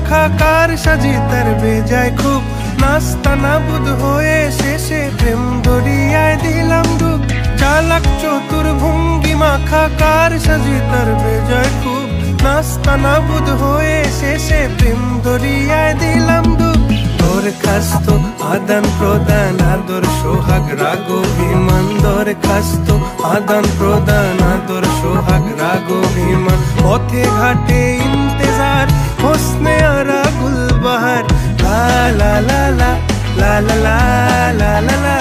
মাখা কার সাজি তার বেজায় খুব নাস্তা নাবুদ হয়ে শেষে প্রেম দরিয়ায় দিলাম ডুব চালাক চতুর ভঙ্গি মাখা কার সাজি তার বেজায় খুব নাস্তা নাবুদ হয়ে শেষে প্রেম দরিয়ায় দিলাম ডুব দরখাস্ত আদান প্রদান আদর সোহাগ রাগ অভিমান দরখাস্ত আদান প্রদান আদর সোহাগ রাগ অভিমান পথে ঘাটে ইন্তেজার হোসনে আরা গুলবাহার লা লা লা লা লা লা লা লা লা